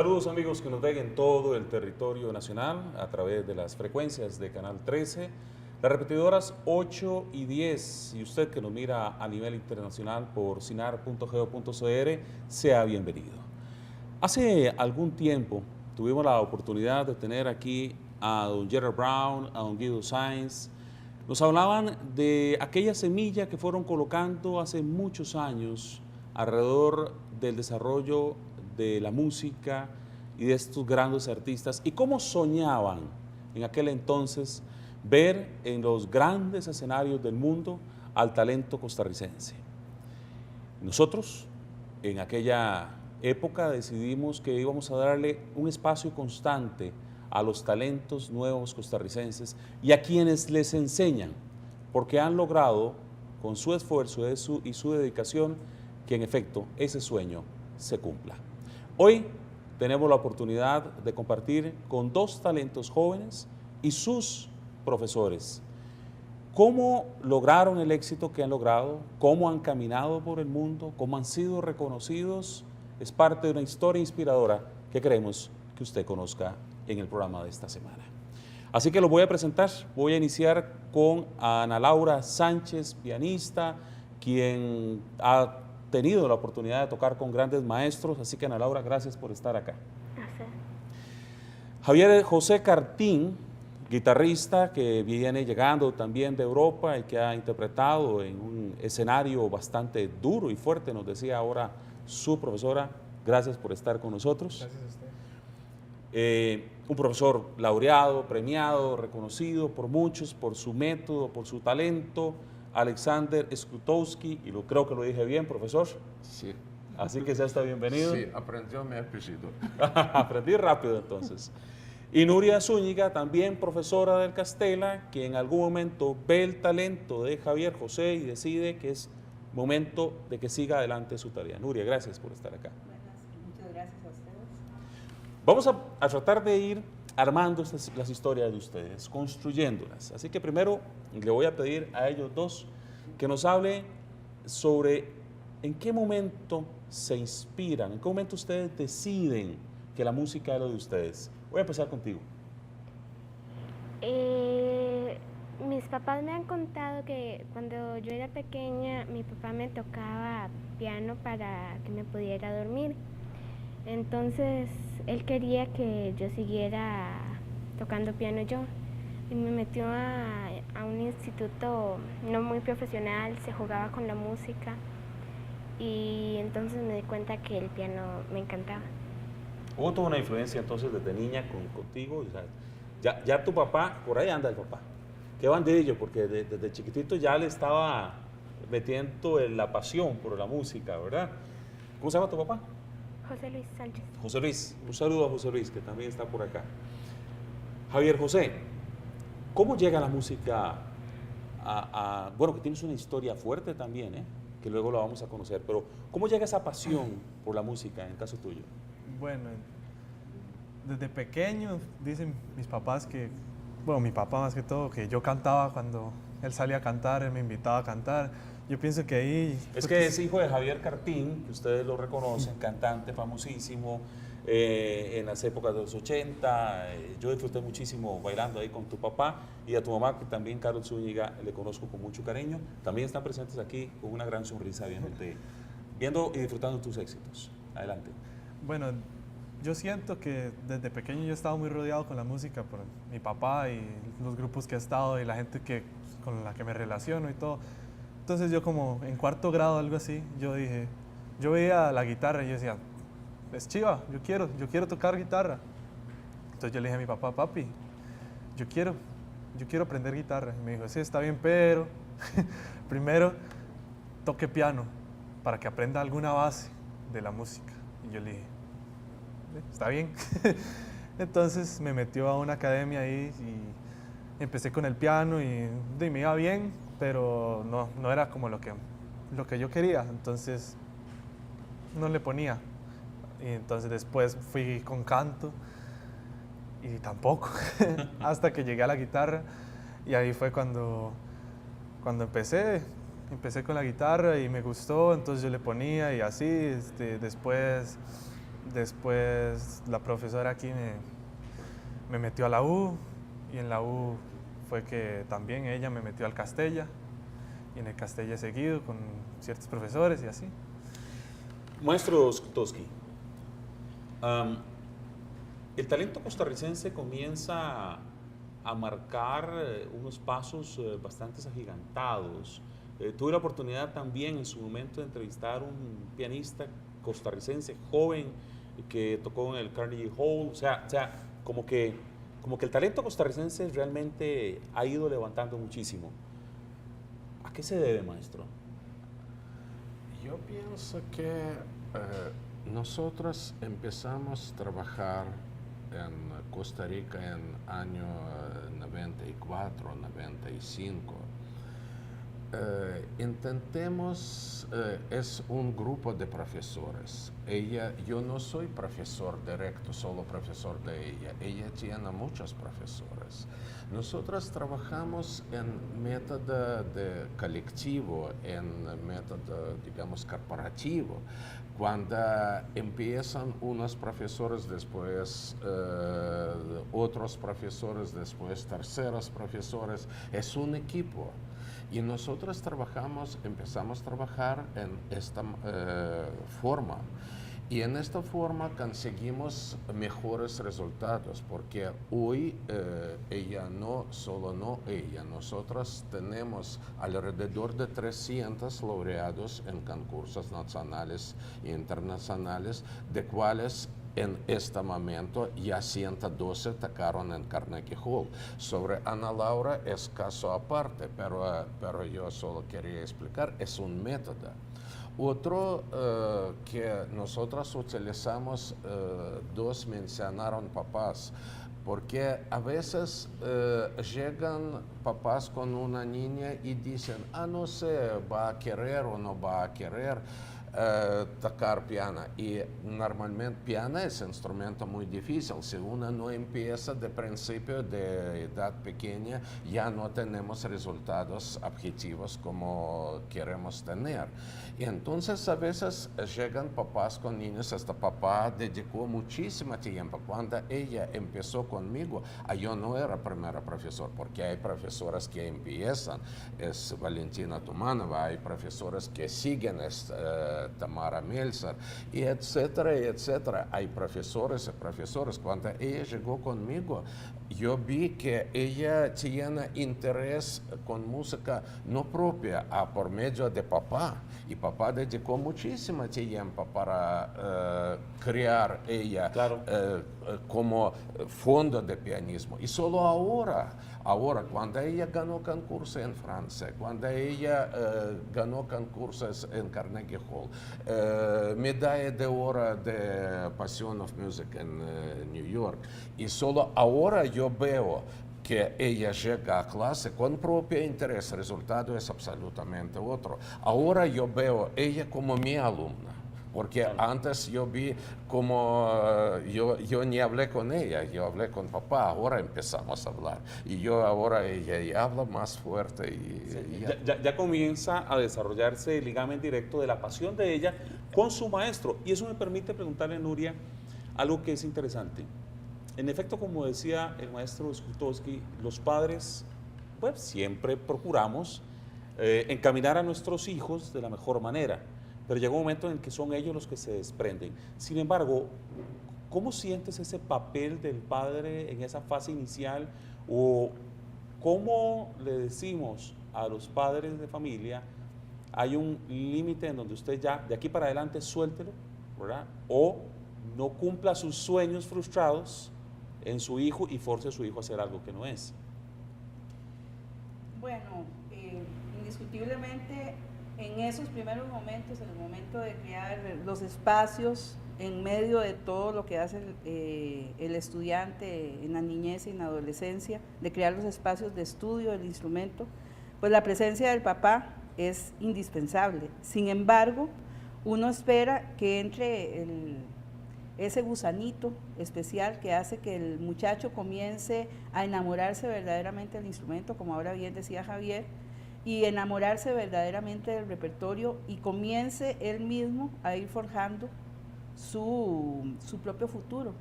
Saludos amigos que nos ven en todo el territorio nacional a través de las frecuencias de Canal 13, las repetidoras 8 y 10, y usted que nos mira a nivel internacional por sinar.go.cr, sea bienvenido. Hace algún tiempo tuvimos la oportunidad de tener aquí a don Gerard Brown, a don Guido Sainz. Nos hablaban de aquella semilla que fueron colocando hace muchos años alrededor del desarrollo de la música y de estos grandes artistas, y cómo soñaban en aquel entonces ver en los grandes escenarios del mundo al talento costarricense. Nosotros, en aquella época, decidimos que íbamos a darle un espacio constante a los talentos nuevos costarricenses y a quienes les enseñan, porque han logrado, con su esfuerzo y su dedicación, que en efecto ese sueño se cumpla. Hoy tenemos la oportunidad de compartir con dos talentos jóvenes y sus profesores cómo lograron el éxito que han logrado, cómo han caminado por el mundo, cómo han sido reconocidos. Es parte de una historia inspiradora que queremos que usted conozca en el programa de esta semana. Así que lo voy a presentar. Voy a iniciar con Ana Laura Sánchez, pianista, quien ha tenido la oportunidad de tocar con grandes maestros. Así que Ana Laura, gracias por estar acá. Gracias. Javier José Cartín, guitarrista que viene llegando también de Europa y que ha interpretado en un escenario bastante duro y fuerte, nos decía ahora su profesora. Gracias por estar con nosotros. Gracias a usted. Un profesor laureado, premiado, reconocido por muchos, por su método, por su talento, Alexander Skrutowski, y creo que lo dije bien, profesor. Sí. Así que sea está bienvenido. Sí, aprendió mi apellido. Aprendí rápido entonces. Y Nuria Zúñiga, también profesora del Castella, que en algún momento ve el talento de Javier José y decide que es momento de que siga adelante su tarea. Nuria, gracias por estar acá. Muchas gracias a ustedes. Vamos a tratar de ir armando las historias de ustedes, construyéndolas. Así que primero le voy a pedir a ellos dos que nos hable sobre en qué momento se inspiran, en qué momento ustedes deciden que la música es lo de ustedes. Voy a empezar contigo. Mis papás me han contado que cuando yo era pequeña, mi papá me tocaba piano para que me pudiera dormir. Entonces, él quería que yo siguiera tocando piano yo. Y me metió a un instituto no muy profesional, se jugaba con la música. Y entonces me di cuenta que el piano me encantaba. Hubo toda una influencia entonces desde niña contigo. O sea, ya tu papá, por ahí anda el papá. Qué bandillo, porque desde chiquitito ya le estaba metiendo la pasión por la música, ¿verdad? ¿Cómo se llama tu papá? José Luis Sánchez. José Luis. Un saludo a José Luis, que también está por acá. Javier José, ¿cómo llega la música bueno, que tienes una historia fuerte también, que luego la vamos a conocer, pero ¿cómo llega esa pasión por la música en el caso tuyo? Bueno, desde pequeño dicen mis papás que, bueno, mi papá más que todo, que yo cantaba cuando él salía a cantar, él me invitaba a cantar. Yo pienso que ahí... Es que es hijo de Javier Cartín, que ustedes lo reconocen, cantante famosísimo, en las épocas de los 80. Yo disfruté muchísimo bailando ahí con tu papá y a tu mamá, que también, Carol Zúñiga, le conozco con mucho cariño. También están presentes aquí con una gran sonrisa viendo y disfrutando tus éxitos. Adelante. Bueno, yo siento que desde pequeño yo he estado muy rodeado con la música por mi papá y los grupos que he estado y la gente con la que me relaciono y todo. Entonces yo como en cuarto grado, algo así, yo veía la guitarra y yo decía, es chiva, yo quiero tocar guitarra. Entonces yo le dije a mi papá, papi, yo quiero aprender guitarra. Y me dijo, sí, está bien, pero primero toque piano para que aprenda alguna base de la música. Y yo le dije, está bien. Entonces me metió a una academia ahí y empecé con el piano y me iba bien, pero no era como lo que yo quería. Entonces no le ponía. Y entonces después fui con canto y tampoco, hasta que llegué a la guitarra y ahí fue cuando empecé con la guitarra y me gustó, entonces yo le ponía y así, después Después la profesora aquí me metió a la U y en la U fue que también ella me metió al Castella y en el Castella he seguido con ciertos profesores y así. Maestro Skutowski, el talento costarricense comienza a marcar unos pasos bastante agigantados. Tuve la oportunidad también en su momento de entrevistar a un pianista costarricense joven que tocó en el Carnegie Hall. O sea como que el talento costarricense realmente ha ido levantando muchísimo. ¿A qué se debe, maestro? Yo pienso que nosotros empezamos a trabajar en Costa Rica en año 94, 95. Intentemos, es un grupo de profesores. Yo no soy profesor directo, solo profesor de ella. Ella tiene muchos profesores. Nosotros trabajamos en método de colectivo, en método, digamos, corporativo. Cuando empiezan unos profesores, después otros profesores, después terceros profesores, es un equipo. Y nosotros empezamos a trabajar en esta forma. Y en esta forma conseguimos mejores resultados, porque hoy nosotros tenemos alrededor de 300 laureados en concursos nacionales e internacionales, de cuales en este momento ya 112 tocaron en Carnegie Hall. Sobre Ana Laura es caso aparte, pero yo solo quería explicar, es un método. Otro que nosotros utilizamos, dos mencionaron papás, porque a veces llegan papás con una niña y dicen, no sé, va a querer o no va a querer tocar piano. Y normalmente piano es un instrumento muy difícil. Si uno no empieza de principio, de edad pequeña, ya no tenemos resultados objetivos como queremos tener. Y entonces a veces llegan papás con niños, hasta papá dedicó muchísimo tiempo. Cuando ella empezó conmigo, yo no era primera profesor, porque hay profesoras que empiezan, es Valentina Tumanova, hay profesores que siguen, Tamara Melzer, y etcétera, etcétera. Hay profesores y profesores. Cuando ella llegó conmigo, yo vi que ella tiene interés con música no propia, por medio de papá. Y papá dedicó muchísimo tiempo para crear ella como fondo de pianismo. Y solo ahora, cuando ella ganó concursos en Francia, cuando ella ganó concursos en Carnegie Hall, medalla de oro de Passion of Music en New York, y solo ahora yo veo que ella llega a clase con propio interés, el resultado es absolutamente otro. Ahora yo veo ella como mi alumna, porque antes yo vi como, yo ni hablé con ella, yo hablé con papá, ahora empezamos a hablar. Y ahora ella habla más fuerte. Y ya comienza a desarrollarse el ligamento directo de la pasión de ella con su maestro. Y eso me permite preguntarle a Nuria algo que es interesante. En efecto, como decía el maestro Skutowski, los padres pues, siempre procuramos encaminar a nuestros hijos de la mejor manera, pero llega un momento en que son ellos los que se desprenden. Sin embargo, ¿cómo sientes ese papel del padre en esa fase inicial? ¿O cómo le decimos a los padres de familia, hay un límite en donde usted ya, de aquí para adelante, suéltelo, ¿verdad? O no cumpla sus sueños frustrados en su hijo y force a su hijo a hacer algo que no es? Bueno, indiscutiblemente en esos primeros momentos, en el momento de crear los espacios en medio de todo lo que hace el estudiante en la niñez y en la adolescencia, de crear los espacios de estudio del instrumento, pues la presencia del papá es indispensable. Sin embargo, uno espera que entre ese gusanito especial que hace que el muchacho comience a enamorarse verdaderamente del instrumento, como ahora bien decía Javier, y enamorarse verdaderamente del repertorio y comience él mismo a ir forjando su propio futuro,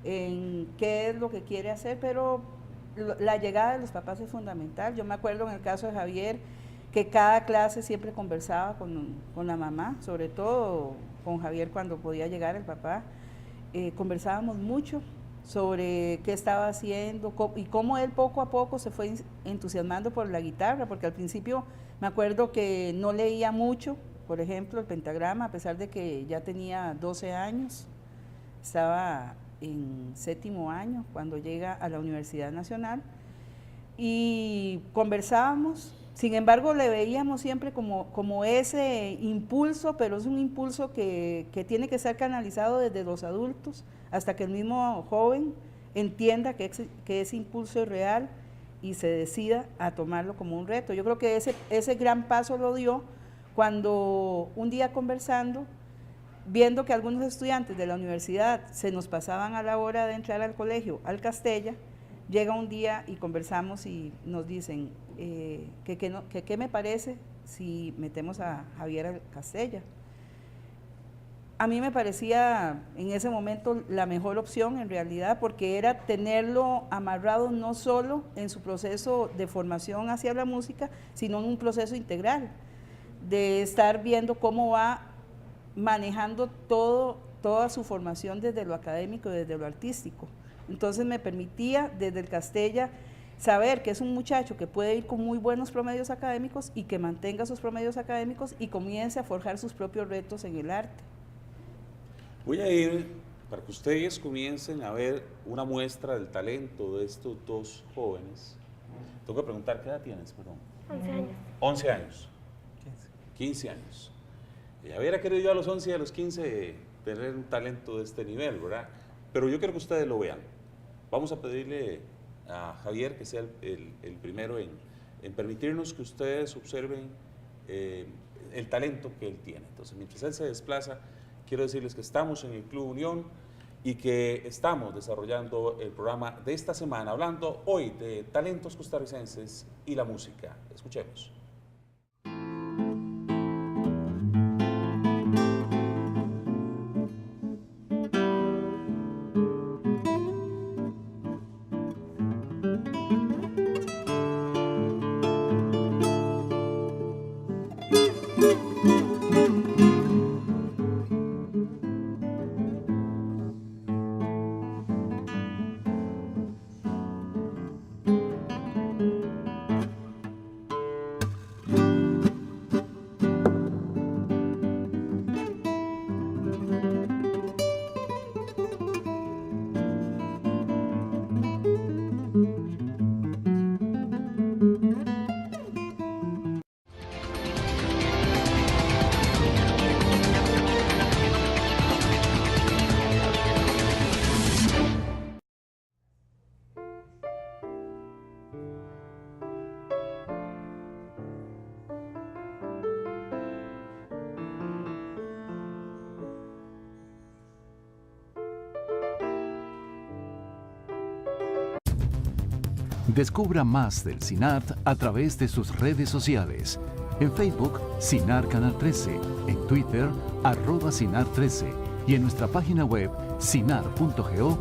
en qué es lo que quiere hacer, pero la llegada de los papás es fundamental. Yo me acuerdo en el caso de Javier, que cada clase siempre conversaba con la mamá, sobre todo con Javier cuando podía llegar el papá. Conversábamos mucho sobre qué estaba haciendo y cómo él poco a poco se fue entusiasmando por la guitarra, porque al principio me acuerdo que no leía mucho, por ejemplo, el pentagrama, a pesar de que ya tenía 12 años, estaba en 7º año cuando llega a la Universidad Nacional y conversábamos. Sin embargo, le veíamos siempre como ese impulso, pero es un impulso que tiene que ser canalizado desde los adultos hasta que el mismo joven entienda que ese impulso es real y se decida a tomarlo como un reto. Yo creo que ese gran paso lo dio cuando un día conversando, viendo que algunos estudiantes de la universidad se nos pasaban a la hora de entrar al colegio, al Castella, llega un día y conversamos y nos dicen que qué me parece si metemos a Javier al Castella. A mí me parecía en ese momento la mejor opción en realidad, porque era tenerlo amarrado no solo en su proceso de formación hacia la música, sino en un proceso integral, de estar viendo cómo va manejando toda su formación desde lo académico y desde lo artístico. Entonces me permitía desde el Castella saber que es un muchacho que puede ir con muy buenos promedios académicos y que mantenga esos promedios académicos y comience a forjar sus propios retos en el arte. Voy a ir para que ustedes comiencen a ver una muestra del talento de estos dos jóvenes. Tengo que preguntar, ¿qué edad tienes, perdón? 11 años. 11 años. 15 años. Hubiera querido yo a los 11 y a los 15 tener un talento de este nivel, ¿verdad? Pero yo quiero que ustedes lo vean. Vamos a pedirle a Javier que sea el primero en permitirnos que ustedes observen el talento que él tiene. Entonces, mientras él se desplaza, quiero decirles que estamos en el Club Unión y que estamos desarrollando el programa de esta semana, hablando hoy de talentos costarricenses y la música. Escuchemos. Descubra más del CINART a través de sus redes sociales. En Facebook, CINART Canal 13, en Twitter, @CINART13 y en nuestra página web cinar.go.cr.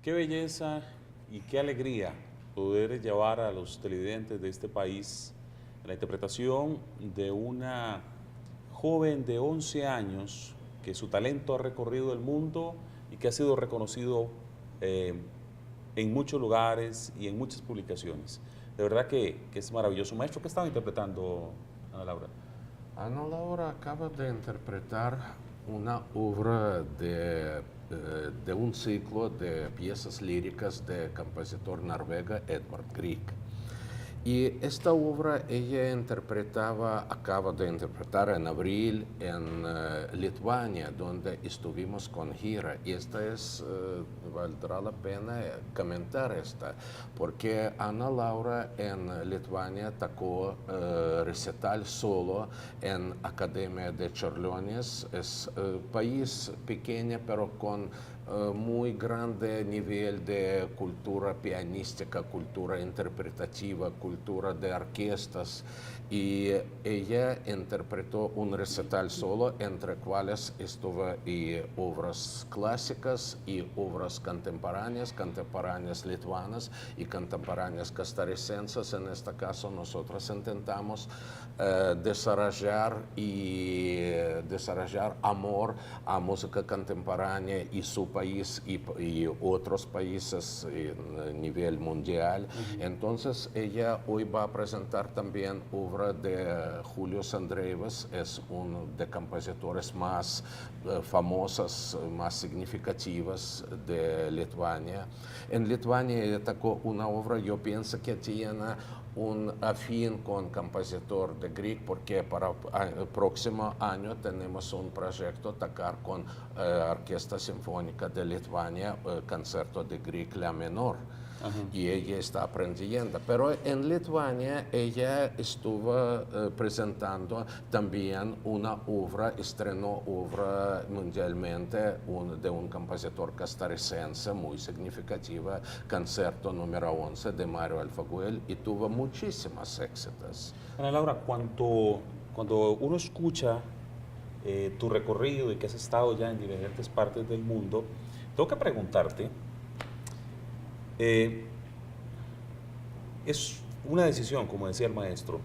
Qué belleza y qué alegría poder llevar a los televidentes de este país la interpretación de una joven de 11 años que su talento ha recorrido el mundo y que ha sido reconocido en muchos lugares y en muchas publicaciones. De verdad que es maravilloso. Maestro, ¿qué estaba interpretando Ana Laura? Ana Laura acaba de interpretar una obra de un ciclo de piezas líricas del compositor noruego Edvard Grieg. Y esta obra ella acaba de interpretar en abril en Lituania, donde estuvimos con gira. Y valdrá la pena comentar esta, porque Ana Laura en Lituania tocó recital solo en Academia de Čiurlionis. Es país pequeño, pero con muy grande nivel de cultura pianística, cultura interpretativa, cultura de orquestas, y ella interpretó un recital solo, entre cuales estuvo y obras clásicas y obras contemporáneas lituanas y contemporáneas costarricenses. En este caso nosotros intentamos desarrollar amor a música contemporánea y su país y otros países a nivel mundial. Entonces ella hoy va a presentar también obra de Julius Andrejevas, es uno de compositores más famosos, más significativos de Lituania. En Lituania ella tocó una obra, yo pienso que tiene un afín con compositor de Grieg, porque para el próximo año tenemos un proyecto tocar con Orquesta Sinfónica de Lituania, concierto de Grieg La menor. Y ella está aprendiendo. Pero en Lituania ella estuvo presentando también una obra, estrenó obra mundialmente de un compositor costarricense muy significativa, concierto número 11 de Mario Alfaguel, y tuvo muchísimos éxitos. Ana Laura, cuando uno escucha tu recorrido y que has estado ya en diferentes partes del mundo, tengo que preguntarte, es una decisión, como decía el maestro,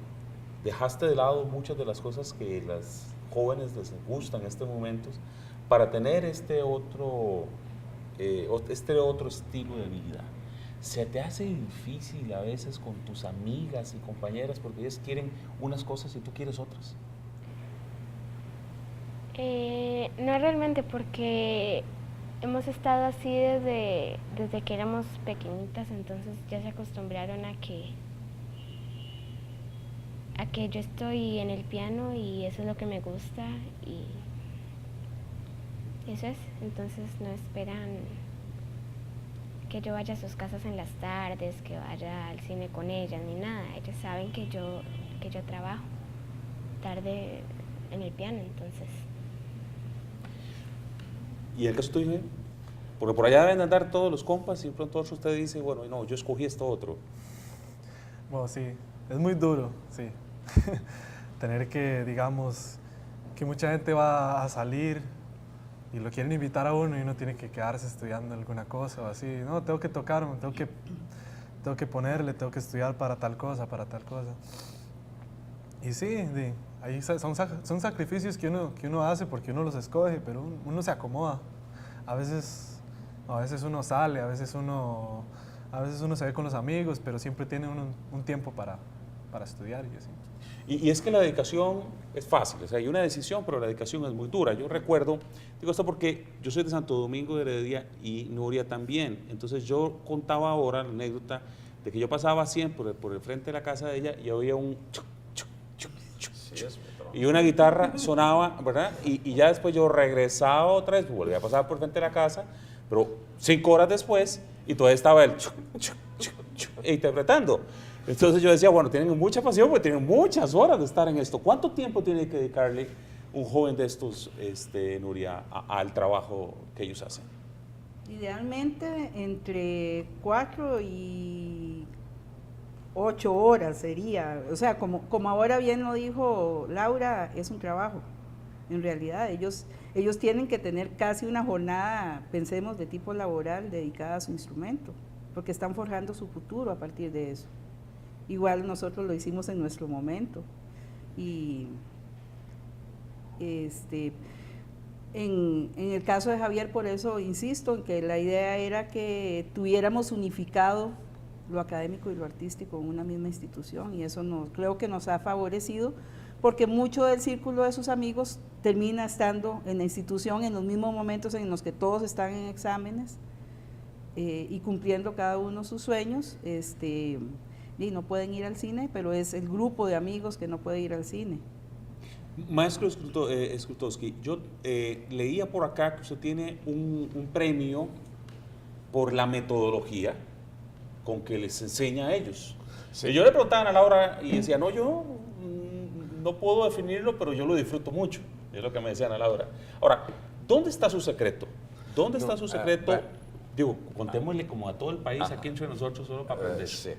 dejaste de lado muchas de las cosas que las jóvenes les gustan en estos momentos para tener este otro estilo de vida. ¿Se te hace difícil a veces con tus amigas y compañeras porque ellas quieren unas cosas y tú quieres otras? No realmente, porque hemos estado así desde que éramos pequeñitas, entonces ya se acostumbraron a que yo estoy en el piano y eso es lo que me gusta y eso es. Entonces no esperan que yo vaya a sus casas en las tardes, que vaya al cine con ellas ni nada. Ellas saben que yo trabajo tarde en el piano, entonces. ¿Y el caso tuyo? Porque por allá deben andar todos los compas y de pronto usted dice, bueno, no, yo escogí esto otro. Bueno, sí, es muy duro, sí. Tener que, digamos, que mucha gente va a salir y lo quieren invitar a uno y uno tiene que quedarse estudiando alguna cosa o así. No, tengo que tocarme, tengo que ponerle, tengo que estudiar para tal cosa. Y sí, ahí son sacrificios que uno hace porque uno los escoge, pero uno se acomoda. A veces uno sale, a veces uno se ve con los amigos, pero siempre tiene un tiempo para estudiar y así. Y es que la dedicación es fácil, o sea, hay una decisión, pero la dedicación es muy dura. Yo recuerdo, digo esto porque yo soy de Santo Domingo de Heredia y Nuria también, entonces yo contaba ahora la anécdota de que yo pasaba siempre por el frente de la casa de ella y oía un chuc, chuc, chuc, chuc, chuc, y una guitarra sonaba, ¿verdad? Y ya después yo regresaba otra vez, volvía a pasar por frente de la casa, pero 5 horas después y todavía estaba el chuc, chuc, chuc, chuc, interpretando. Entonces yo decía, bueno, tienen mucha pasión porque tienen muchas horas de estar en esto. ¿Cuánto tiempo tiene que dedicarle un joven de estos, Nuria, al trabajo que ellos hacen? Idealmente entre 4 y 8 horas sería, o sea, como ahora bien lo dijo Laura, es un trabajo. en realidad. Ellos tienen que tener casi una jornada, pensemos, de tipo laboral dedicada a su instrumento, porque están forjando su futuro a partir de eso. Igual nosotros lo hicimos en nuestro momento. Y en el caso de Javier, por eso insisto en que la idea era que tuviéramos unificado lo académico y lo artístico en una misma institución, y eso creo que nos ha favorecido, porque mucho del círculo de sus amigos termina estando en la institución en los mismos momentos en los que todos están en exámenes y cumpliendo cada uno sus sueños. Y no pueden ir al cine, pero es el grupo de amigos que no puede ir al cine. Maestro Skrutowski, yo leía por acá que usted tiene un premio por la metodología con que les enseña a ellos. Sí. Y yo le preguntaba a Laura y decía, no, yo no puedo definirlo, pero yo lo disfruto mucho. Es lo que me decía Ana Laura. Ahora, ¿dónde está su secreto? ¿Dónde está su secreto? Digo, contémosle como a todo el país, aquí entre nosotros, solo para aprender. Sí.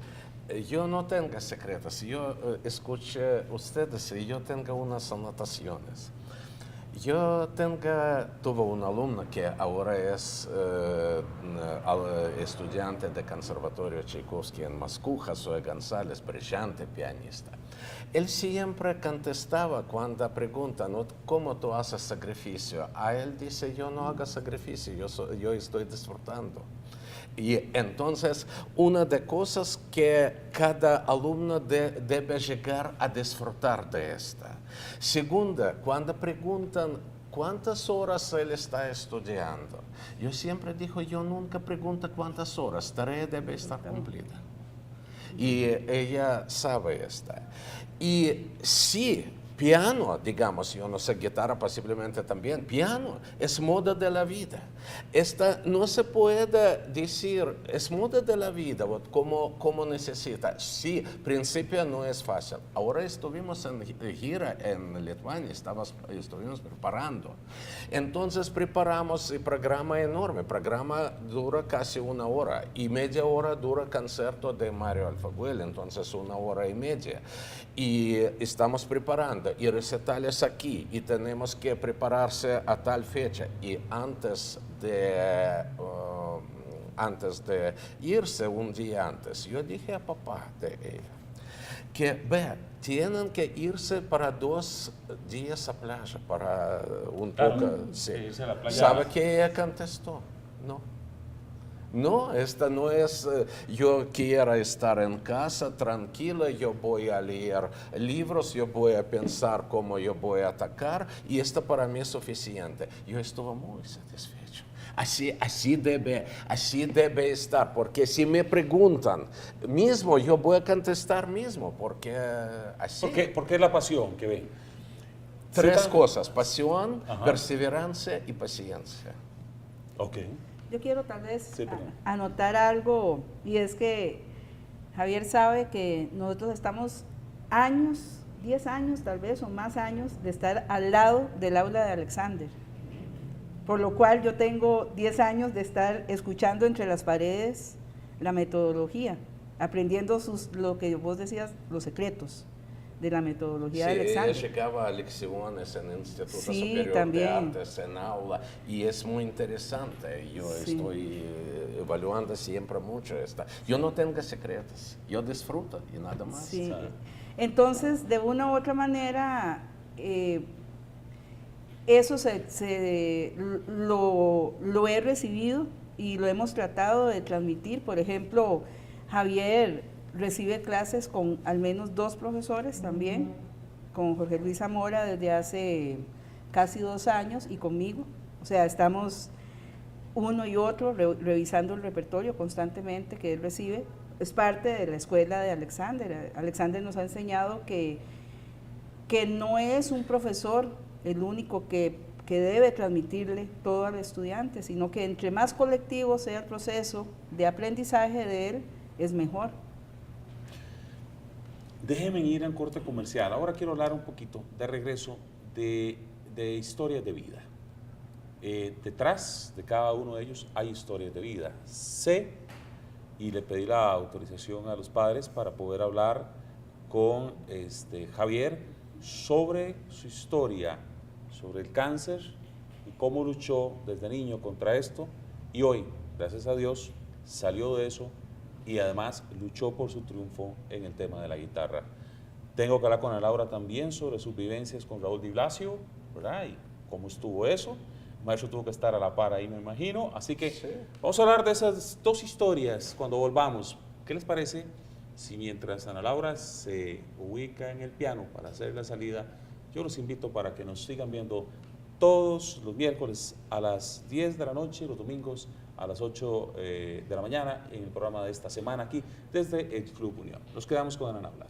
Yo no tengo secretos. Yo escuché ustedes y yo tengo unas anotaciones. Tuve una alumna que ahora es estudiante de Conservatorio Tchaikovsky en Moscú, Josué González, brillante pianista. Él siempre contestaba cuando preguntan, ¿cómo tú haces sacrificio? A él dice, yo no hago sacrificio, yo estoy disfrutando. Y entonces, una de cosas que cada alumno debe llegar a disfrutar de esta. Segunda, cuando preguntan cuántas horas él está estudiando, yo siempre digo, yo nunca pregunto cuántas horas, tarea debe estar cumplida. Y ella sabe esta. Y sí, piano, digamos, yo no sé, guitarra posiblemente también, piano es moda de la vida. Esta no se puede decir, es moda de la vida, como necesita. Sí, principio no es fácil. Ahora estuvimos en gira en Lituania, estuvimos preparando. Entonces preparamos el programa enorme, el programa dura casi 1 hora y media hora dura el concierto de Mario Alfaguel, entonces 1 hora y media. Y estamos preparando y recitales aquí y tenemos que prepararse a tal fecha y antes de irse un día antes, yo dije a papá de ella que tienen que irse para 2 días a playa, para un poco. Sí. Irse a la playa. ¿Sabe qué ella contestó? No, esta no es, yo quiero estar en casa tranquila, yo voy a leer libros, yo voy a pensar cómo yo voy a atacar y esto para mí es suficiente. Yo estuve muy satisfecho. Así debe estar, porque si me preguntan mismo, yo voy a contestar mismo, porque así. ¿Por qué la pasión que ven? 3 cosas, pasión, Ajá. perseverancia y paciencia. Ok. Yo quiero tal vez Sí, perdón. anotar algo, y es que Javier sabe que nosotros estamos 10 años tal vez o más años de estar al lado del aula de Alexander, por lo cual yo tengo 10 años de estar escuchando entre las paredes la metodología, aprendiendo lo que vos decías, los secretos de la metodología de Alexander. Sí, llegaba a lecciones en el Instituto Sí, Superior también. de Artes, en aula, y es muy interesante. Yo Sí. estoy evaluando siempre mucho esta. Yo no tengo secretos, yo disfruto y nada más. Sí. ¿sabe? Entonces, de una u otra manera, eso lo he recibido y lo hemos tratado de transmitir. Por ejemplo, Javier recibe clases con al menos 2 profesores también, con Jorge Luis Zamora desde hace casi 2 años y conmigo. O sea, estamos uno y otro revisando el repertorio constantemente que él recibe. Es parte de la escuela de Alexander. Alexander nos ha enseñado que no es un profesor el único que debe transmitirle todo al estudiante, sino que entre más colectivo sea el proceso de aprendizaje de él, es mejor. Déjenme ir a un corte comercial. Ahora quiero hablar un poquito de regreso de historias de vida. Detrás de cada uno de ellos hay historias de vida. Sé, y le pedí la autorización a los padres para poder hablar con Javier sobre su historia sobre el cáncer y cómo luchó desde niño contra esto y hoy, gracias a Dios, salió de eso y además luchó por su triunfo en el tema de la guitarra. Tengo que hablar con Ana Laura también sobre sus vivencias con Raúl Di Blasio, ¿verdad? Y cómo estuvo eso. El maestro tuvo que estar a la par ahí, me imagino. Así que vamos a hablar de esas dos historias cuando volvamos. ¿Qué les parece si mientras Ana Laura se ubica en el piano para hacer la salida, yo los invito para que nos sigan viendo todos los miércoles a las 10 de la noche y los domingos a las 8 de la mañana en el programa de esta semana aquí desde el Club Unión. Nos quedamos con Ana Laura.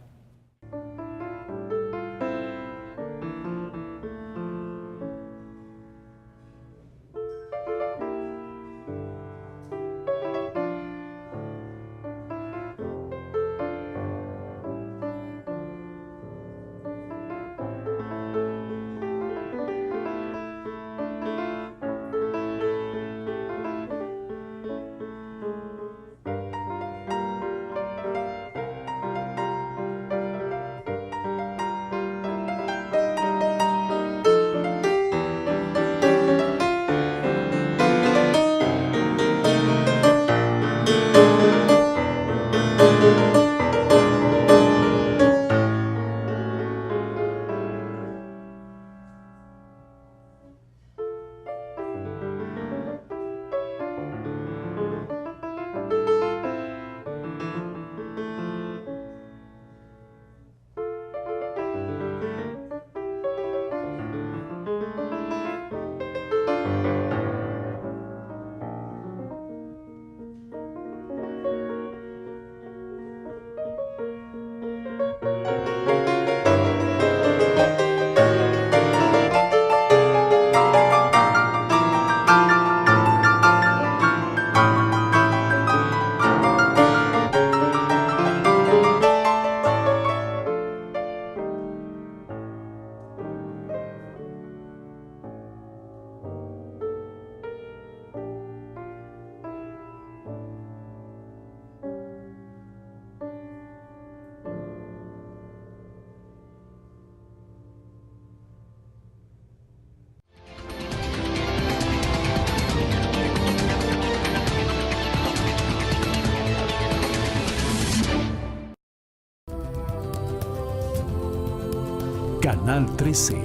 Canal 13,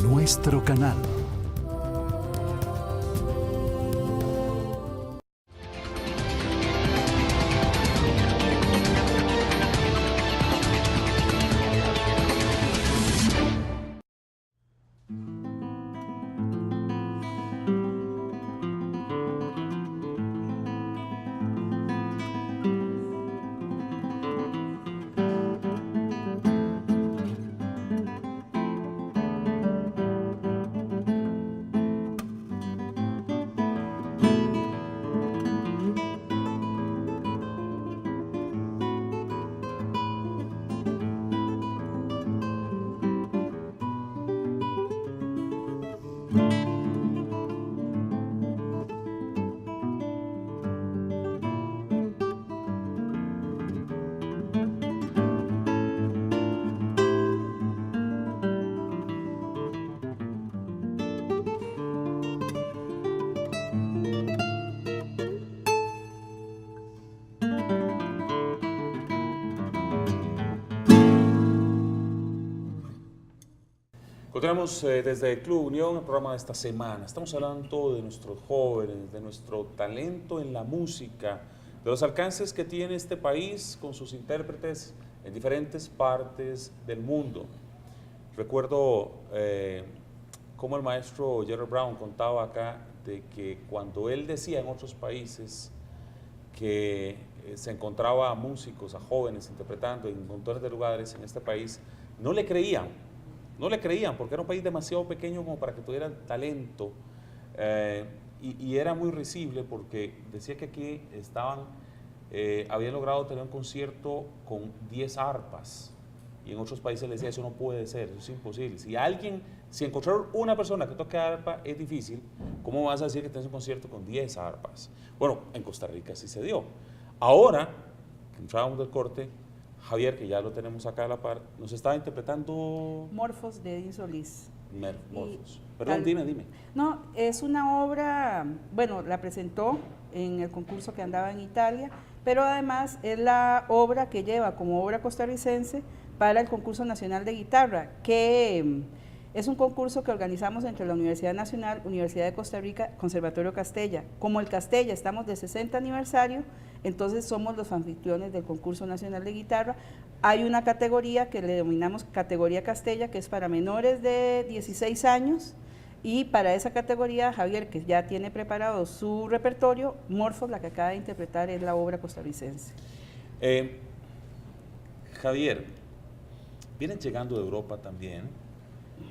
nuestro canal. Continuamos desde el Club Unión, el programa de esta semana. Estamos hablando de nuestros jóvenes, de nuestro talento en la música, de los alcances que tiene este país con sus intérpretes en diferentes partes del mundo. Recuerdo cómo el maestro Jerry Brown contaba acá de que cuando él decía en otros países que se encontraba a músicos, a jóvenes interpretando en montones de lugares en este país, no le creían. No le creían porque era un país demasiado pequeño como para que tuviera talento y era muy risible porque decía que aquí habían logrado tener un concierto con 10 arpas y en otros países les decía eso no puede ser, eso es imposible. Si encontrar una persona que toque arpa es difícil, ¿cómo vas a decir que tienes un concierto con 10 arpas? Bueno, en Costa Rica sí se dio. Ahora, que entrábamos del corte, Javier, que ya lo tenemos acá a la par, nos estaba interpretando... Morfos de Edín Solís. Metamorfosis. Perdón, dime. No, es una obra, bueno, la presentó en el concurso que andaba en Italia, pero además es la obra que lleva como obra costarricense para el concurso nacional de guitarra, que es un concurso que organizamos entre la Universidad Nacional, Universidad de Costa Rica, Conservatorio Castella. Como el Castella estamos de 60 aniversario, entonces somos los anfitriones del concurso nacional de guitarra. Hay una categoría que le denominamos categoría Castella, que es para menores de 16 años, y para esa categoría, Javier, que ya tiene preparado su repertorio, Morfos, la que acaba de interpretar, es la obra costarricense. Javier, vienen llegando de Europa también,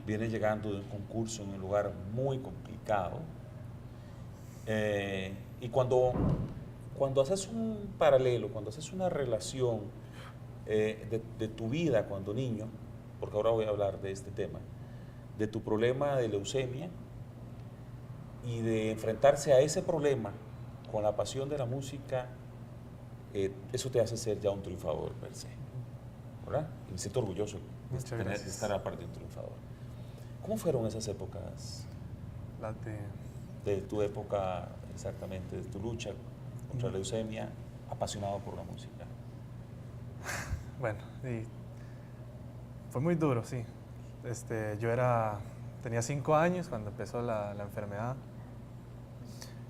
vienen llegando de un concurso en un lugar muy complicado, y cuando haces un paralelo, cuando haces una relación de tu vida cuando niño, porque ahora voy a hablar de este tema, de tu problema de leucemia y de enfrentarse a ese problema con la pasión de la música, eso te hace ser ya un triunfador per se, ¿verdad? Y me siento orgulloso de estar aparte de un triunfador. ¿Cómo fueron esas épocas? De tu época, exactamente, de tu lucha contra la leucemia, apasionado por la música. Bueno, y fue muy duro, sí. Tenía 5 años cuando empezó la enfermedad.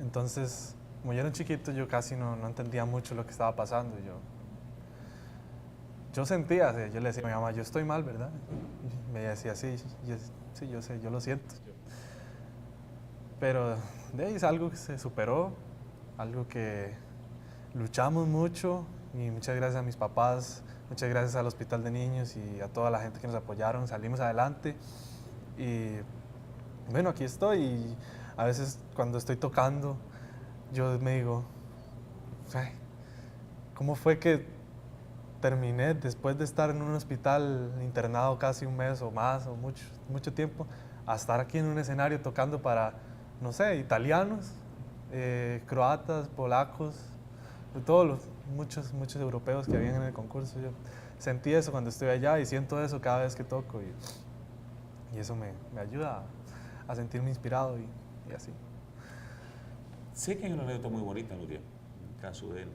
Entonces, como yo era chiquito, yo casi no entendía mucho lo que estaba pasando. Yo sentía, yo le decía a mi mamá, yo estoy mal, ¿verdad? Y me decía, sí, yo sé, yo lo siento. Pero de ahí es algo que se superó, algo que luchamos mucho, y muchas gracias a mis papás, muchas gracias al Hospital de Niños y a toda la gente que nos apoyaron, salimos adelante. Y bueno, aquí estoy, y a veces cuando estoy tocando, yo me digo, ay, ¿cómo fue que terminé después de estar en un hospital internado casi un mes o más, o mucho tiempo, a estar aquí en un escenario tocando para, no sé, italianos, croatas, polacos, de todos muchos europeos que habían en el concurso? Yo sentí eso cuando estoy allá y siento eso cada vez que toco, y eso me ayuda a sentirme inspirado y así. Sé que hay una anécdota muy bonita, Nuria, en el caso de él,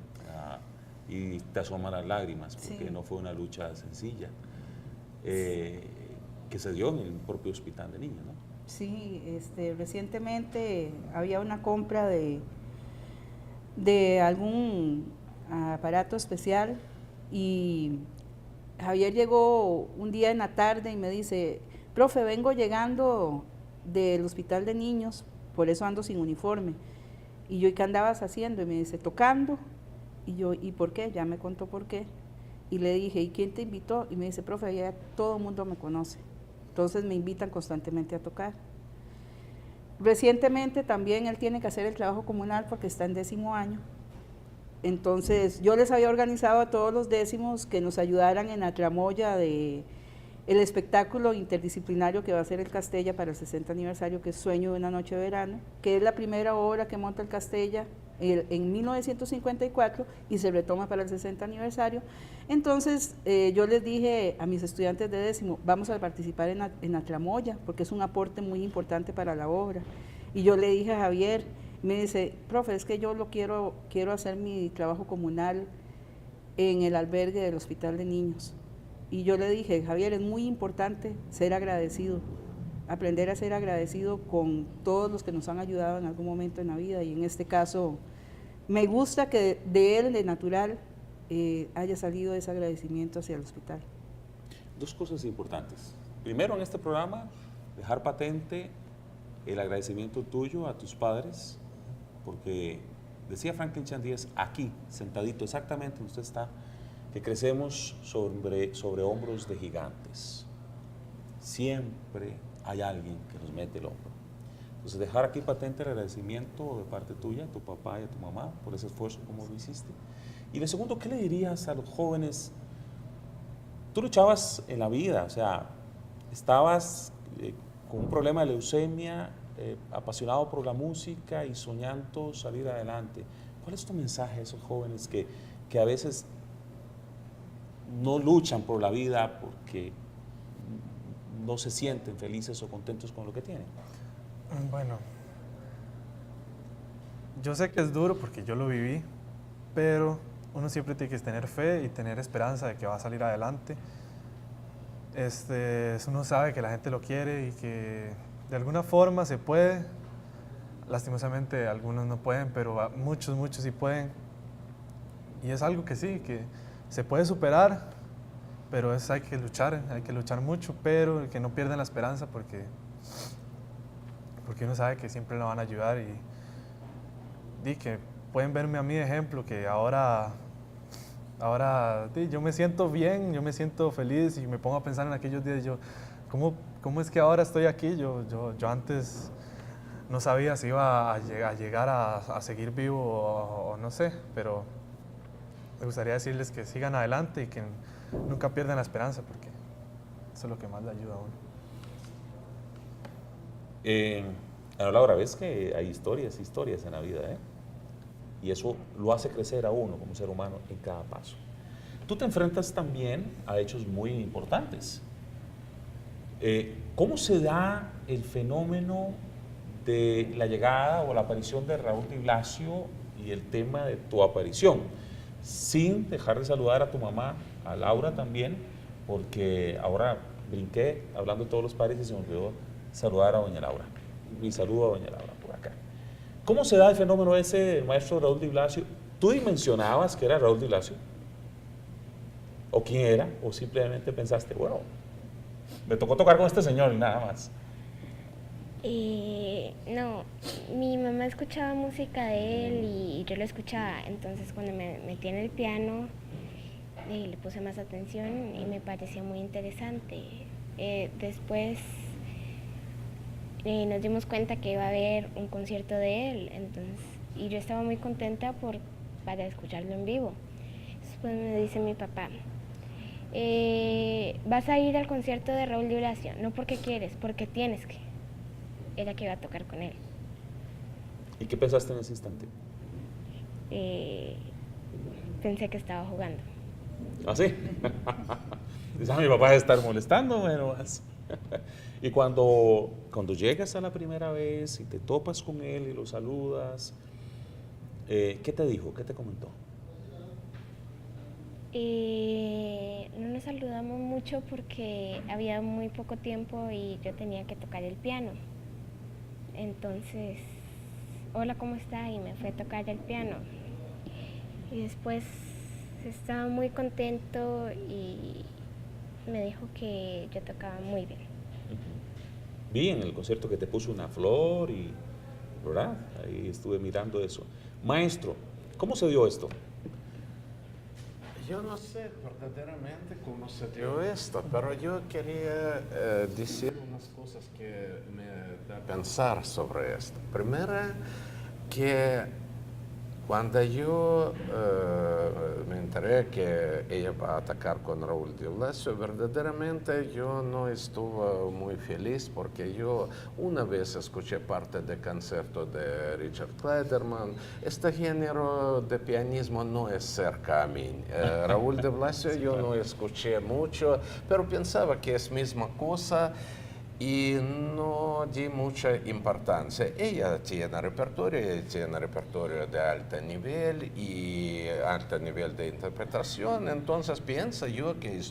y te asoman las lágrimas, porque Sí. no fue una lucha sencilla, que se dio en el propio Hospital de Niños, ¿no? Sí, recientemente había una compra de algún aparato especial, y Javier llegó un día en la tarde y me dice, profe, vengo llegando del Hospital de Niños, por eso ando sin uniforme. Y yo, ¿y qué andabas haciendo? Y me dice, tocando. Y yo, ¿y por qué? Ya me contó por qué. Y le dije, ¿y quién te invitó? Y me dice, profe, ya todo el mundo me conoce, entonces me invitan constantemente a tocar. Recientemente también él tiene que hacer el trabajo comunal porque está en 10º año. Entonces yo les había organizado a todos los 10º que nos ayudaran en la tramoya de el espectáculo interdisciplinario que va a ser el Castella para el 60 aniversario, que es Sueño de una noche de verano, que es la primera obra que monta el Castella en 1954 y se retoma para el 60 aniversario. Entonces yo les dije a mis estudiantes de 10º, vamos a participar en la tramoya, porque es un aporte muy importante para la obra. Y yo le dije a Javier, me dice, profe, es que yo quiero hacer mi trabajo comunal en el albergue del Hospital de Niños. Y yo le dije, Javier, es muy importante ser agradecido, aprender a ser agradecido con todos los que nos han ayudado en algún momento en la vida, y en este caso me gusta que de él, de natural, haya salido ese agradecimiento hacia el hospital. Dos cosas importantes. Primero, en este programa, dejar patente el agradecimiento tuyo a tus padres, porque decía Franklin Chandíez, aquí, sentadito exactamente donde usted está, que crecemos sobre hombros de gigantes. Siempre hay alguien que nos mete el hombro. Entonces, dejar aquí patente el agradecimiento de parte tuya, a tu papá y a tu mamá, por ese esfuerzo como lo hiciste. Y lo segundo, ¿qué le dirías a los jóvenes? Tú luchabas en la vida, o sea, estabas con un problema de leucemia, apasionado por la música y soñando salir adelante. ¿Cuál es tu mensaje a esos jóvenes que a veces no luchan por la vida porque no se sienten felices o contentos con lo que tienen? Bueno, yo sé que es duro porque yo lo viví, pero uno siempre tiene que tener fe y tener esperanza de que va a salir adelante. Uno sabe que la gente lo quiere y que de alguna forma se puede. Lastimosamente algunos no pueden, pero muchos sí pueden. Y es algo que sí, que se puede superar, pero hay que luchar mucho, pero que no pierdan la esperanza porque uno sabe que siempre lo van a ayudar y que pueden verme a mí de ejemplo, que ahora yo me siento bien, yo me siento feliz y me pongo a pensar en aquellos días, ¿cómo es que ahora estoy aquí? Yo antes no sabía si iba a llegar a seguir vivo o no sé, pero me gustaría decirles que sigan adelante y que nunca pierdan la esperanza, porque eso es lo que más le ayuda a uno. Ana Laura, ves que hay historias en la vida, ¿eh? Y eso lo hace crecer a uno como ser humano en cada paso. Tú te enfrentas también a hechos muy importantes. ¿Cómo se da el fenómeno de la llegada o la aparición de Raúl Di Blasio y el tema de tu aparición? Sin dejar de saludar a tu mamá, a Laura también, porque ahora brinqué hablando de todos los padres y se me olvidó saludar a doña Laura. Mi saludo a doña Laura por acá. ¿Cómo se da el fenómeno ese del maestro Raúl Di Blasio? ¿Tú dimensionabas que era Raúl Di Blasio? ¿O quién era? ¿O simplemente pensaste, bueno, me tocó tocar con este señor y nada más? No, mi mamá escuchaba música de él y yo lo escuchaba, entonces cuando me metí en el piano le puse más atención y me pareció muy interesante. Después nos dimos cuenta que iba a haber un concierto de él, entonces, y yo estaba muy contenta para escucharlo en vivo. Después me dice mi papá, vas a ir al concierto de Raúl Di Blasio, no porque quieres, porque tienes que. Era que iba a tocar con él. ¿Y qué pensaste en ese instante? Pensé que estaba jugando. ¿Ah, sí? Dice, mi papá debe estar molestándome nomás. Y cuando llegas a la primera vez y te topas con él y lo saludas, ¿qué te dijo? ¿Qué te comentó? No nos saludamos mucho porque había muy poco tiempo y yo tenía que tocar el piano. Entonces, hola, ¿cómo está? Y me fue a tocar el piano. Y después estaba muy contento y me dijo que yo tocaba muy bien. Vi en el concierto que te puso una flor y, ¿verdad? Ahí estuve mirando eso. Maestro, ¿cómo se dio esto? Yo no sé verdaderamente cómo se dio esto, pero yo quería decir unas cosas que me da a pensar sobre esto. Primero, que cuando yo me enteré que ella va a atacar con Raúl Di Blasio, verdaderamente yo no estuve muy feliz porque yo una vez escuché parte del concierto de Richard Clayderman. Este género de pianismo no es cerca a mí. Raúl Di Blasio yo no escuché mucho, pero pensaba que es misma cosa. Y no di mucha importancia. Ella tiene repertorio de alto nivel y alto nivel de interpretación, entonces pienso yo que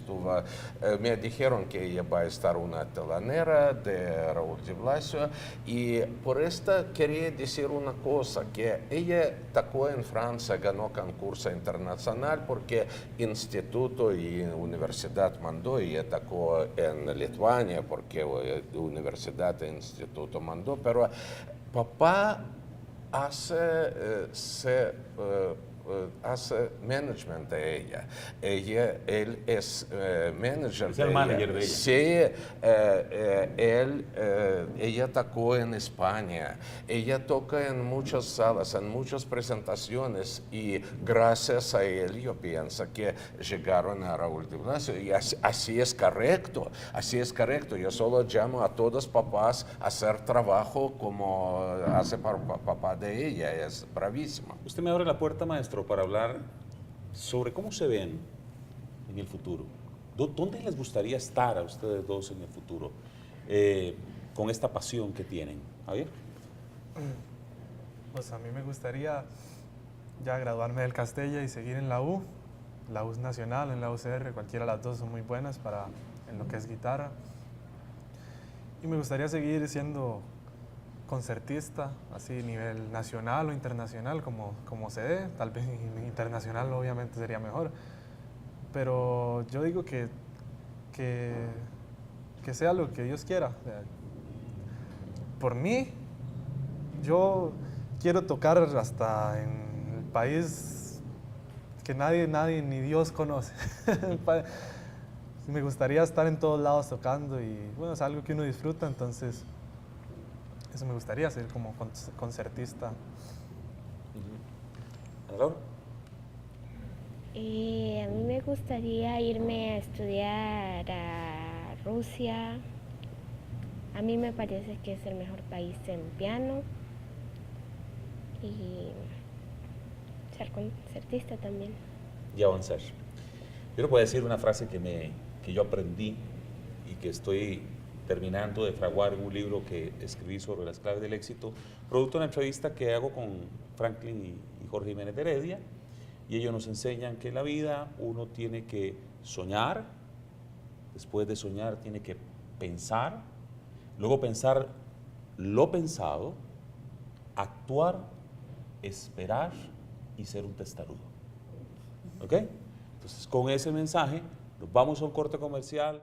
me dijeron que ella va a estar una telanera de Raúl Di Blasio y por esto quería decir una cosa, que ella tocó en Francia, ganó concurso internacional porque instituto y universidad mandó, y ella tocó en Lituania porque universidad e instituto mandó, pero papá hace management de ella. Él es manager es el manager de ella. Sí, ella tocó en España, ella toca en muchas salas, en muchas presentaciones, y gracias a él yo pienso que llegaron a Raúl Di Blasio, y así es correcto, yo solo llamo a todos papás a hacer trabajo como hace papá de ella, es bravísimo. Usted me abre la puerta, maestro, para hablar sobre cómo se ven en el futuro. ¿Dónde les gustaría estar a ustedes dos en el futuro con esta pasión que tienen? Javier. Pues a mí me gustaría ya graduarme del Castella y seguir en la U es nacional, en la UCR, cualquiera de las dos son muy buenas en lo que es guitarra. Y me gustaría seguir siendo concertista, así a nivel nacional o internacional, como se dé. Tal vez internacional obviamente sería mejor. Pero yo digo que sea lo que Dios quiera. O sea, por mí, yo quiero tocar hasta en el país que nadie ni Dios conoce. Me gustaría estar en todos lados tocando y bueno, es algo que uno disfruta, entonces eso me gustaría, ser como concertista. ¿Ana Laura? A mí me gustaría irme a estudiar a Rusia. A mí me parece que es el mejor país en piano y ser concertista también. Y avanzar. Yo les voy a decir una frase que yo aprendí y que estoy terminando de fraguar en un libro que escribí sobre las claves del éxito, producto de una entrevista que hago con Franklin y Jorge Jiménez de Heredia, y ellos nos enseñan que en la vida uno tiene que soñar, después de soñar tiene que pensar, luego pensar lo pensado, actuar, esperar y ser un testarudo. ¿Ok? Entonces, con ese mensaje, nos vamos a un corte comercial.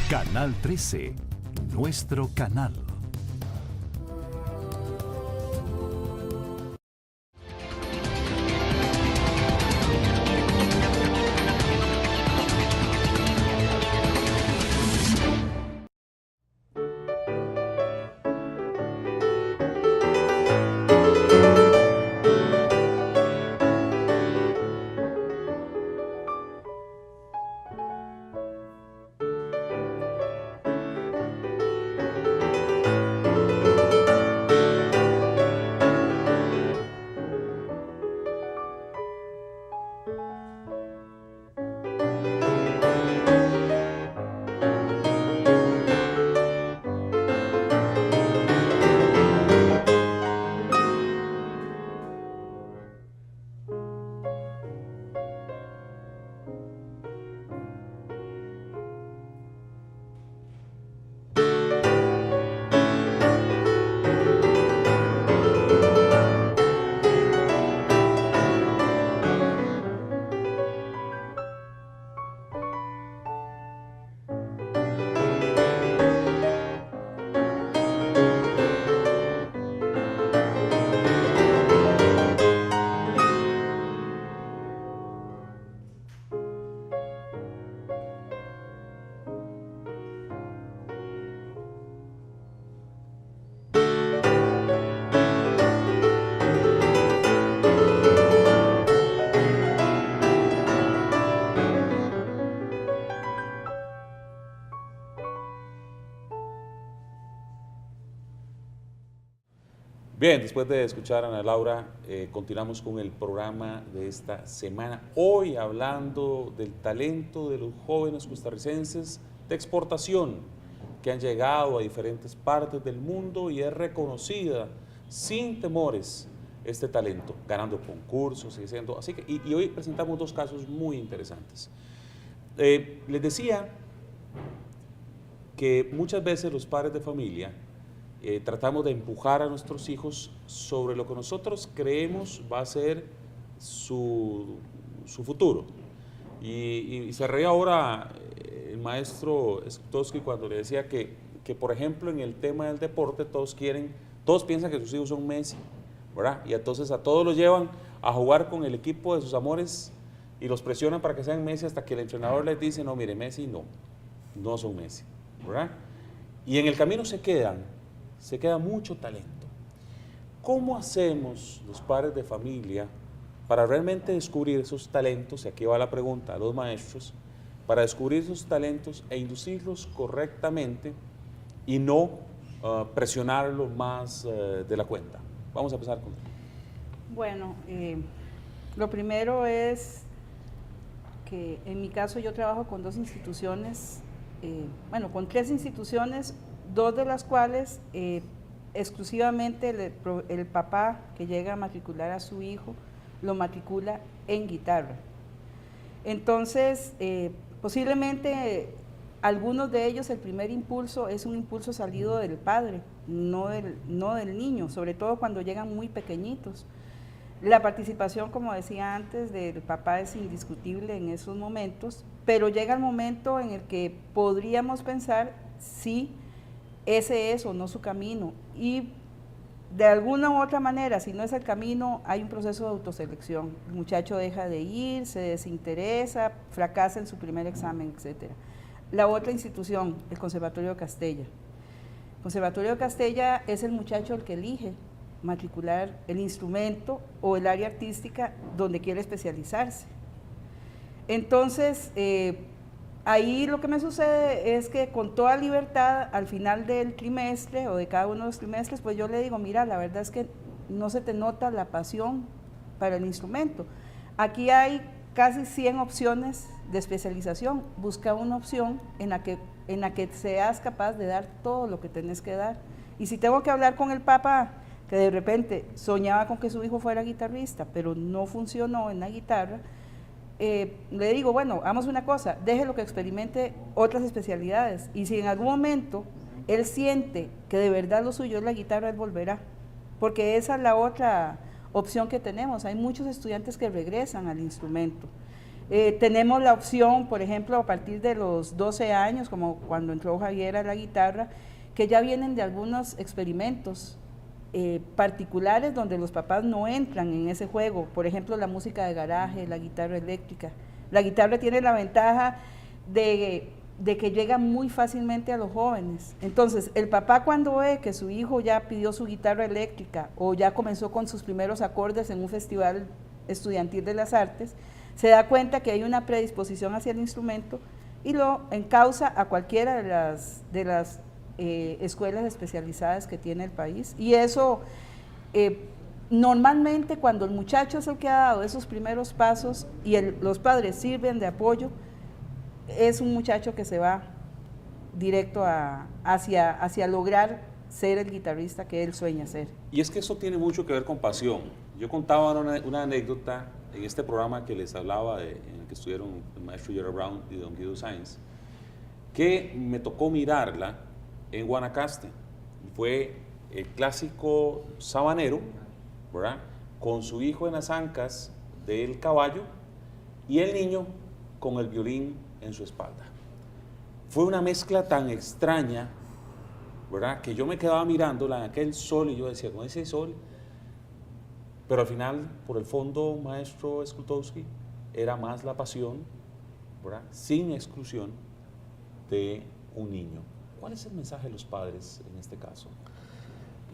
Canal 13, nuestro canal. Bien, después de escuchar a Ana Laura, continuamos con el programa de esta semana. Hoy hablando del talento de los jóvenes costarricenses de exportación que han llegado a diferentes partes del mundo y es reconocida sin temores este talento, ganando concursos y haciendo. Así que, y hoy presentamos dos casos muy interesantes. Les decía que muchas veces los padres de familia tratamos de empujar a nuestros hijos sobre lo que nosotros creemos va a ser su futuro. Y se reía ahora el maestro Skutowski cuando le decía que, por ejemplo, en el tema del deporte todos piensan que sus hijos son Messi, ¿verdad? Y entonces a todos los llevan a jugar con el equipo de sus amores y los presionan para que sean Messi hasta que el entrenador les dice, no, mire, Messi no son Messi, ¿verdad? Y en el camino se queda mucho talento. ¿Cómo hacemos los padres de familia para realmente descubrir esos talentos? Y aquí va la pregunta a los maestros, para descubrir esos talentos e inducirlos correctamente y no presionarlos más de la cuenta. Vamos a empezar con... Bueno, lo primero es que en mi caso yo trabajo con dos instituciones, con 3 instituciones, 2 de las cuales exclusivamente el papá que llega a matricular a su hijo lo matricula en guitarra. Entonces, posiblemente algunos de ellos el primer impulso es un impulso salido del padre, no del niño, sobre todo cuando llegan muy pequeñitos. La participación, como decía antes, del papá es indiscutible en esos momentos, pero llega el momento en el que podríamos pensar si ese es o no su camino, y de alguna u otra manera, si no es el camino, hay un proceso de autoselección. El muchacho deja de ir, se desinteresa, fracasa en su primer examen, etc. La otra institución, el Conservatorio de Castella. El Conservatorio de Castella es el muchacho el que elige matricular el instrumento o el área artística donde quiere especializarse. Entonces, ahí lo que me sucede es que con toda libertad, al final del trimestre o de cada uno de los trimestres, pues yo le digo, mira, la verdad es que no se te nota la pasión para el instrumento. Aquí hay casi 100 opciones de especialización. Busca una opción en la que seas capaz de dar todo lo que tenés que dar. Y si tengo que hablar con el papá, que de repente soñaba con que su hijo fuera guitarrista, pero no funcionó en la guitarra, le digo, bueno, hagamos una cosa, déjelo que experimente otras especialidades, y si en algún momento él siente que de verdad lo suyo es la guitarra, él volverá, porque esa es la otra opción que tenemos. Hay muchos estudiantes que regresan al instrumento. Tenemos la opción, por ejemplo, a partir de los 12 años, como cuando entró Javier a la guitarra, que ya vienen de algunos experimentos particulares donde los papás no entran en ese juego. Por ejemplo, la música de garaje, la guitarra eléctrica. La guitarra tiene la ventaja de que llega muy fácilmente a los jóvenes. Entonces, el papá cuando ve que su hijo ya pidió su guitarra eléctrica o ya comenzó con sus primeros acordes en un festival estudiantil de las artes, se da cuenta que hay una predisposición hacia el instrumento y lo encausa a cualquiera de las escuelas especializadas que tiene el país. Y eso, normalmente cuando el muchacho es el que ha dado esos primeros pasos y los padres sirven de apoyo, es un muchacho que se va directo hacia lograr ser el guitarrista que él sueña ser. Y es que eso tiene mucho que ver con pasión. Yo contaba una anécdota en este programa que les hablaba, en el que estuvieron el maestro Gerard Brown y don Guido Sainz, que me tocó mirarla en Guanacaste. Fue el clásico sabanero, ¿verdad?, con su hijo en las ancas del caballo y el niño con el violín en su espalda. Fue una mezcla tan extraña, ¿verdad?, que yo me quedaba mirándola en aquel sol y yo decía, con ese sol, pero al final, por el fondo, maestro Skutowski, era más la pasión, ¿verdad?, sin exclusión de un niño. ¿Cuál es el mensaje de los padres en este caso?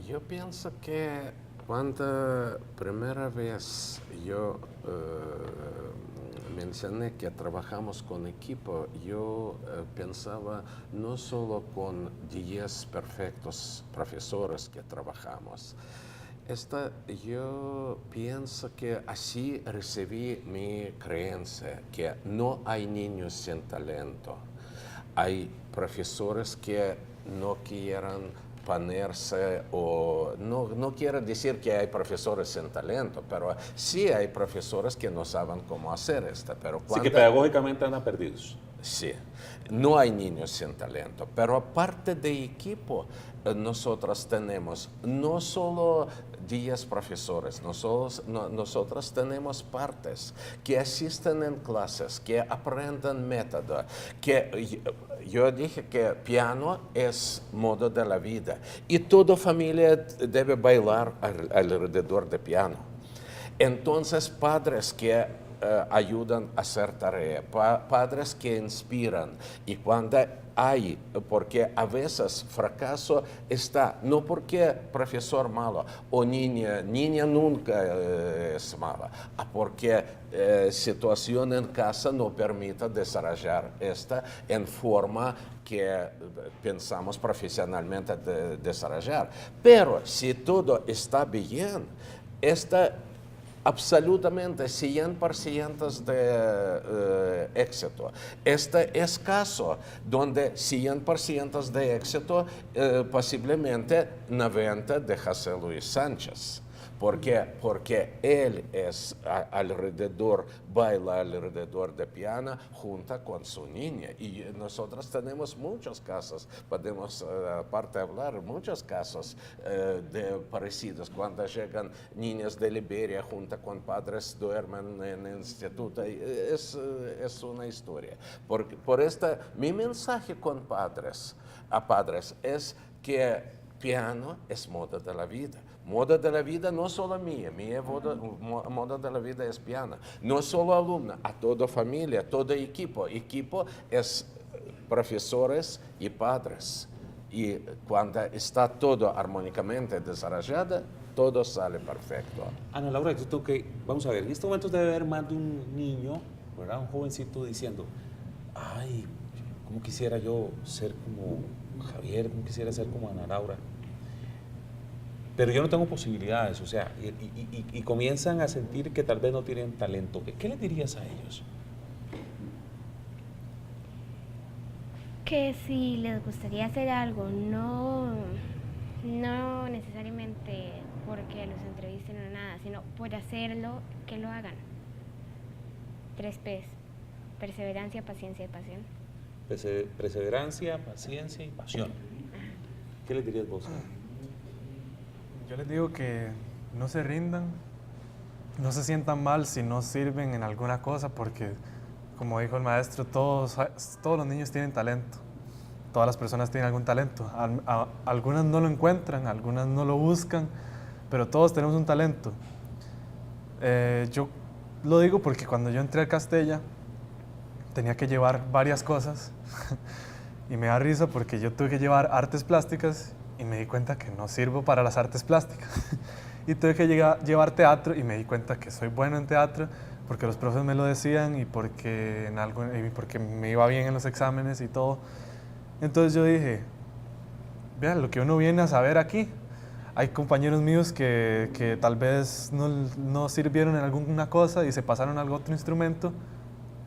Yo pienso que cuando primera vez yo mencioné que trabajamos con equipo, yo pensaba no solo con 10 perfectos profesores que trabajamos. Yo pienso que así recibí mi creencia, que no hay niños sin talento. Hay profesores que no quieran ponerse, o no quiero decir que hay profesores sin talento, pero sí hay profesores que no saben cómo hacer esto. Pero Así que pedagógicamente andan perdidos. Sí, no hay niños sin talento, pero aparte de equipo, nosotros tenemos no solo 10 profesores, nosotros tenemos partes que asisten en clases, que aprenden método, que yo dije que piano es modo de la vida y toda familia debe bailar alrededor de piano. Entonces, padres que ayudan a hacer tarea, padres que inspiran, y cuando hay, porque a veces fracaso está, no porque profesor malo o niña nunca es mala, porque situación en casa no permite desarrollar esta en forma que pensamos profesionalmente desarrollar. Pero si todo está bien, absolutamente 100% de éxito. Este es caso donde 100% de éxito, posiblemente 90% de José Luis Sánchez. ¿Por qué? Porque él es baila alrededor de piano junto con su niña. Y nosotros tenemos muchos casos, podemos aparte hablar, muchos casos de parecidos, cuando llegan niñas de Liberia junto con padres duermen en el instituto. Es una historia. Por esta, mi mensaje con padres es que piano es moda de la vida. Moda de la vida no solo mía moda de la vida es piano. No solo alumna, a toda familia, todo equipo. Equipo es profesores y padres. Y cuando está todo armónicamente desarrollado, todo sale perfecto. Ana Laura, yo tengo que, vamos a ver, en estos momentos debe haber más de un niño, ¿verdad? Un jovencito diciendo, ay, cómo quisiera yo ser como Javier, cómo quisiera ser como Ana Laura. Pero yo no tengo posibilidades, o sea, y comienzan a sentir que tal vez no tienen talento. ¿Qué les dirías a ellos? Que si les gustaría hacer algo, no necesariamente porque los entrevisten o nada, sino por hacerlo, que lo hagan. 3 P's: perseverancia, paciencia y pasión. Perseverancia, paciencia y pasión. ¿Qué les dirías vos? Yo les digo que no se rindan, no se sientan mal si no sirven en alguna cosa, porque como dijo el maestro, todos los niños tienen talento, todas las personas tienen algún talento. Algunas no lo encuentran, algunas no lo buscan, pero todos tenemos un talento. Yo lo digo porque cuando yo entré a Castella tenía que llevar varias cosas y me da risa porque yo tuve que llevar artes plásticas y me di cuenta que no sirvo para las artes plásticas. Y tuve que llevar teatro y me di cuenta que soy bueno en teatro porque los profes me lo decían y porque me iba bien en los exámenes y todo. Entonces yo dije, vean lo que uno viene a saber aquí. Hay compañeros míos que tal vez no sirvieron en alguna cosa y se pasaron a algún otro instrumento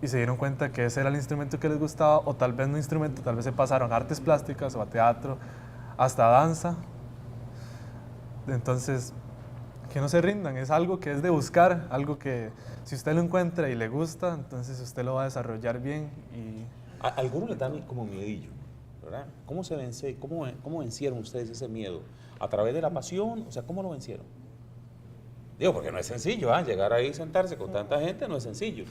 y se dieron cuenta que ese era el instrumento que les gustaba, o tal vez no instrumento, tal vez se pasaron a artes plásticas o a teatro, hasta danza. Entonces, que no se rindan, es algo que es de buscar, algo que si usted lo encuentra y le gusta, entonces usted lo va a desarrollar bien. A algunos les dan como miedillo, ¿verdad? ¿Cómo vencieron ustedes ese miedo? ¿A través de la pasión? O sea, ¿cómo lo vencieron? Digo, porque no es sencillo, ¿eh? Llegar ahí y sentarse con tanta gente no es sencillo,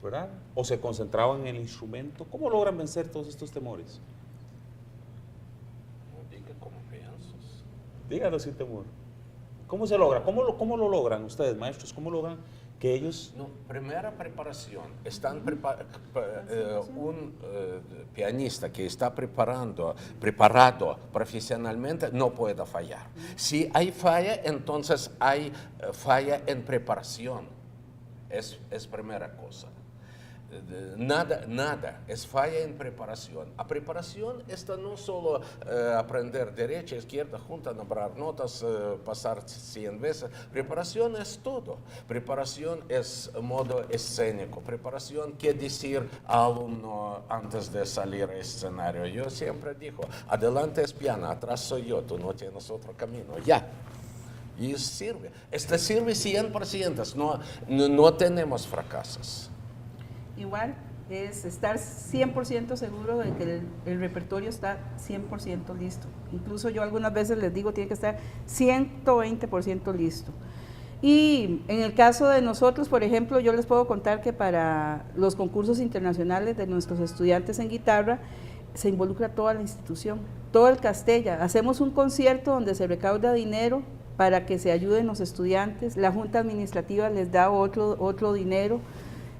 ¿verdad? ¿O se concentraban en el instrumento? ¿Cómo logran vencer todos estos temores? Dígalo sin temor. ¿Cómo se logra? ¿Cómo lo logran ustedes, maestros? ¿Cómo logran que ellos...? No, primera preparación. Un pianista que está preparado profesionalmente no puede fallar. Si hay falla, entonces hay falla en preparación. Es primera cosa. Nada, es falla en preparación. A preparación está no solo aprender derecha, izquierda, junta, nombrar notas, pasar 100 veces. Preparación es todo. Preparación es modo escénico. Preparación, qué decir al alumno antes de salir al escenario. Yo siempre digo, adelante es piano, atrás soy yo, tú no tienes otro camino. Ya. Y sirve. Este sirve 100%. No tenemos fracasos. Igual es estar 100% seguro de que el repertorio está 100% listo. Incluso yo algunas veces les digo, tiene que estar 120% listo. Y en el caso de nosotros, por ejemplo, yo les puedo contar que para los concursos internacionales de nuestros estudiantes en guitarra, se involucra toda la institución, todo el Castella. Hacemos un concierto donde se recauda dinero para que se ayuden los estudiantes, la Junta Administrativa les da otro dinero,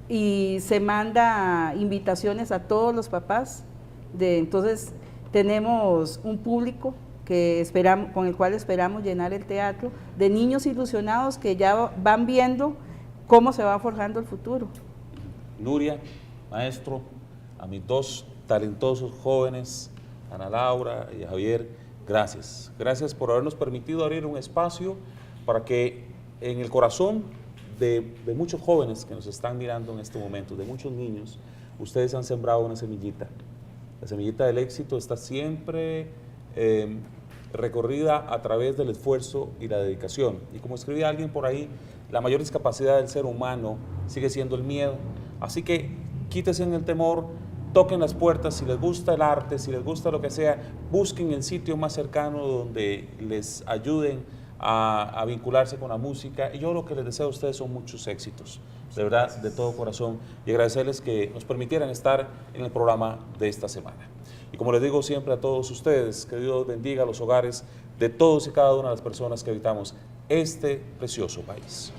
y se manda invitaciones a todos los papás. Entonces tenemos un público con el cual esperamos llenar el teatro, de niños ilusionados que ya van viendo cómo se va forjando el futuro. Nuria, maestro, a mis dos talentosos jóvenes, Ana Laura y Javier, gracias. Gracias por habernos permitido abrir un espacio para que en el corazón de muchos jóvenes que nos están mirando en este momento, de muchos niños, ustedes han sembrado una semillita. La semillita del éxito está siempre recorrida a través del esfuerzo y la dedicación. Y como escribía alguien por ahí, la mayor discapacidad del ser humano sigue siendo el miedo. Así que quítense en el temor, toquen las puertas, si les gusta el arte, si les gusta lo que sea, busquen el sitio más cercano donde les ayuden a vincularse con la música, y yo lo que les deseo a ustedes son muchos éxitos, de verdad, de todo corazón, y agradecerles que nos permitieran estar en el programa de esta semana. Y como les digo siempre a todos ustedes, que Dios bendiga los hogares de todos y cada una de las personas que habitamos este precioso país.